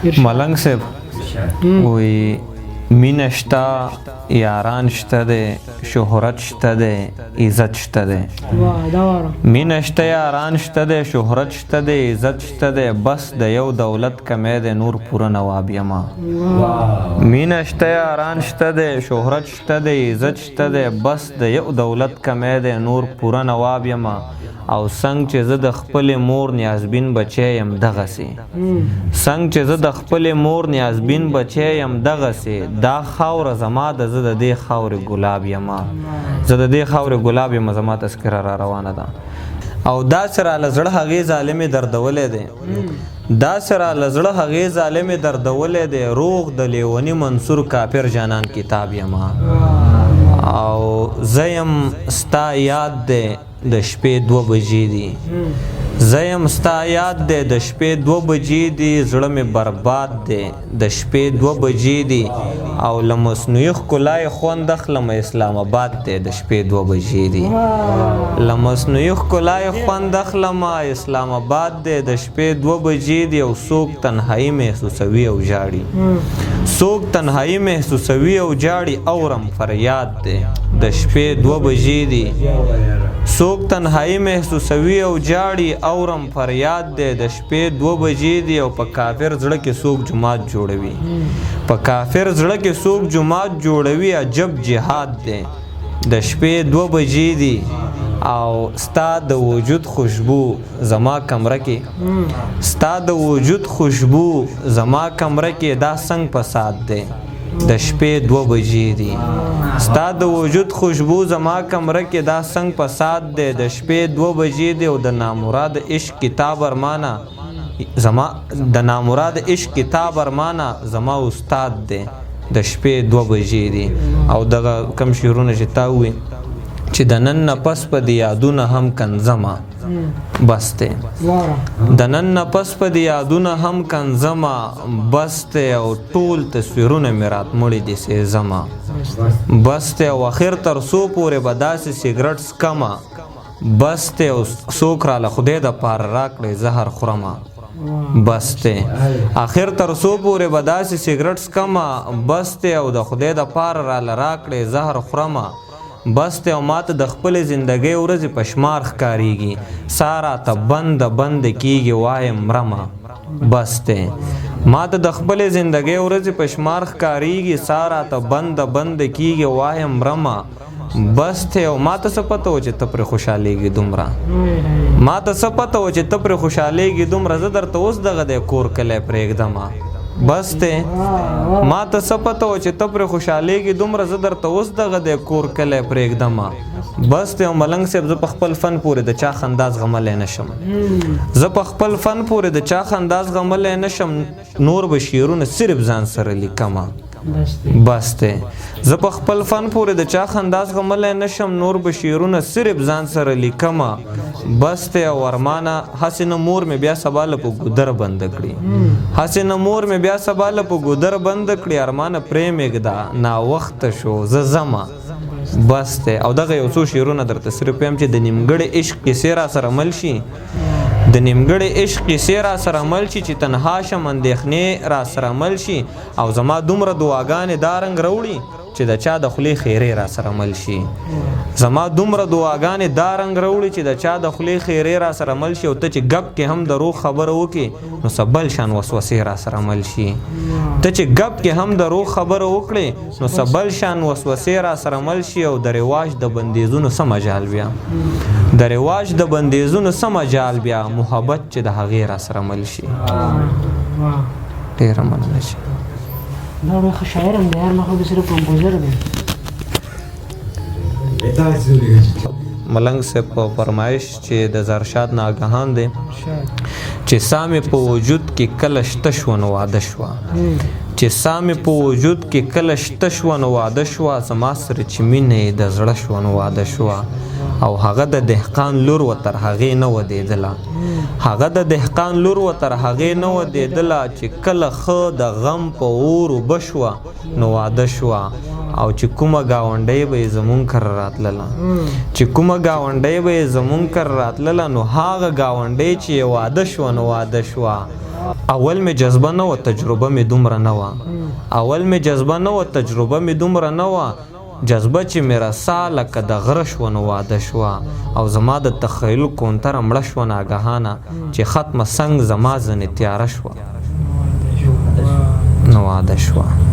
ملنګ صاحب وی مینه شته، یاران شته دی، شهرت شته دی، عزت شته دی. مینه شته، یاران شته دی، شهرت شته دی، عزت شته دی، بس د یو دولت کمی دی، نور پوره نواب یما. مینه شته، یاران شته دی، شهرت شته دی، عزت شته دی، بس د یو دولت کمی دی، نور پوره نواب یما. او څنګه چې زه د خپلې مور نیازبین بچی یم دغسې، څنګه چې زه د خپلې مور نیازبین بچی یم دغسې، دا خاوره زما د زه د دې خاورې ګلاب یما. زه د دې خاورې ګلاب یم، زما تذکره را روانه ده. او داسې راله زړه هغې ظالمې دردولی دی، داسې راله زړه هغې ظالمې دردولی دی، روغ د لیوني منصور کافر جانان کتاب یما. او زه یم ستا یاد دی د شپې 2 بجې دي، زه یم ستا یاد دی د شپې 2 بجې دي، زړه مې برباد دی د شپې 2 بجې دي. او له مصنوعي ښکلای خوند اخلم، اسلام آباد دی د شپې 2 بجې دي. له مصنوعي ښکلای خوند اخلم، اسلام آباد دی د شپې 2 بجې دي. او څوک تنهایي محسوسوي او جاړي، څوک تنهایي محسوسوي او جاړي، اورم فریاد دی د شپې 2 بجې دي. څوک تنهایي محسوسوي او جاړي، اورم فریاد دی د شپې 2 بجې دي. او په کافر زړه کې څوک جماعت جوړوي، په کافر زړه کې څوک جماعت جوړوي، عجب جهاد دی د شپې 2 بجې دي. او ستا د وجود خوشبو زما کمره کې، ستا د وجود خوشبو زما کمره کې، دا څنګه فساد دی د شپې 2 بجې دي. ستا د وجود خوشبو زما کمره کې، دا څنګه فساد دی د شپې 2 بجې دي. او د نامراد عشق کتاب ارمانه زما، د نامراد عشق کتاب ارمانه زما استاد دی د شپې 2 بجې دي. او دغه کم شعرونه چې تا ووي چې د نن نه پس په دې یادونه هم کنځمه، بس دی د نن نه پس په دې یادونه هم کنځمه، بس دی. او ټول تصویرونه مې راتمړي دي سېزمه، بس دی. او اخر تر څو پورې به داسې سګرټ څکمه، بس دی. او څوک راله خدای د پاره راکړی زهر خورمه، بس دی. اخر تر څو پورې به داسې سګرټ څکمه، بس دی. او د خدای د پاره راله راکړی زهر خورمه، بس دی. او ماته د خپلې زندګۍ ورځې په شمار ښکارېږي، ساره ته بند بند کېږي وایم مرمه، بس دی. ماته د خپلې زندګۍ ورځې په شمار ښکارېږي، ساره ته بند بند کېږي وایم مرمه، بس دی. او ماته څه پته و چې ته پرې خوشحالېږي دومره، ماته څه پته و چې ته پرې خوشحالېږي دومره، زه درته اوس دغه دی کور کلی پرېږدمه، بس دی. ماته څه پته و چې ته پرې خوشحالېږي دومره، زه درته اوس دغه دی کور کلی پرېږدمه، بس دی. او ملنګ صاحب زه په خپل فن پورې د چا خندا زغملی نشم، زه په خپل فن پورې د چا خندا زغملی نشم، نور به شعرونه صرف ځان سره لیکمه، بس دی. زه په خپل فن پورې د چا خندا زغملی نشم، نور به شعرونه صرف ځان سره لیکمه، بس دی. او ارمانه هسې نه مور مې بیا سبا له په ګودر بند کړي، هسې نه مور مې بیا سبا له په ګودر بند کړي، ارمانه پرې مږده ناوخته شو زه ځمه، بس دی. او دغه یو څو شعرونه درته صرف وایم چې د نیمګړې عشق کیسې را سره مل شي، د نیمګړې عشق کیسې را سره مل شي، چې تنها شم اندېښنې را سره مل شي. او زما دومره دعاګانې دا رنګ راوړي چې د چا د خولې خیرې را سره مل شي، زما دومره دعاګانې دا رنګ راوړي چې د چا د خولې خیرې را سره مل شي. او ته چې ګپ کې هم د روغ خبره وکړې نو څه بل شان وسوسې را سره مل شي، ته چې ګپ کې هم د روغ خبره وکړې نو څه بل شان وسوسې را سره مل شي. او د رواج د بندیزونو څه مجال بیا، د رواج د بندیزونو څه مجال بیا، محبت چې د هغې را سره مل شي. ډېره مننه شي. دا ډېر ښه شاعر هم دی یار، ما خو به صرف کمپوزر دی. ملنګ صاحب په فرمایش چې د زرشاد ناګهان دی چې سامې په وجود کې کله شته شوه نو واده شوه، چې سامې په وجود کې کله شته شوه نو واده شوه، زما سره چې مینه یې د زړه شوه نو واده شوه. او هغه د دهقان لور و تر هغې نه ودېدله، هغه د دهقان لور و تر هغې نه ودېدله، چې کله ښه د غم په اور اوبه شوه نو واده شوه. او چې کومه ګاونډۍ به یې زمونږ کره راتلله، چې کومه ګاونډۍ به یې زمونږ کره راتلله، نو هغه ګاونډۍ چې یې واده شوه نو واده شوه. اول می جذبه نه و تجربه می دومره نه و اول می جذبه نه و تجربه می دومره نه و جذبه چې میرا سا لکه د غره شوه نو واده شوه او زما د تخیل کونتره مړه شوه ناګهانه چې ختمه سنگ زما ځنې تیاره شوه نو واده شوه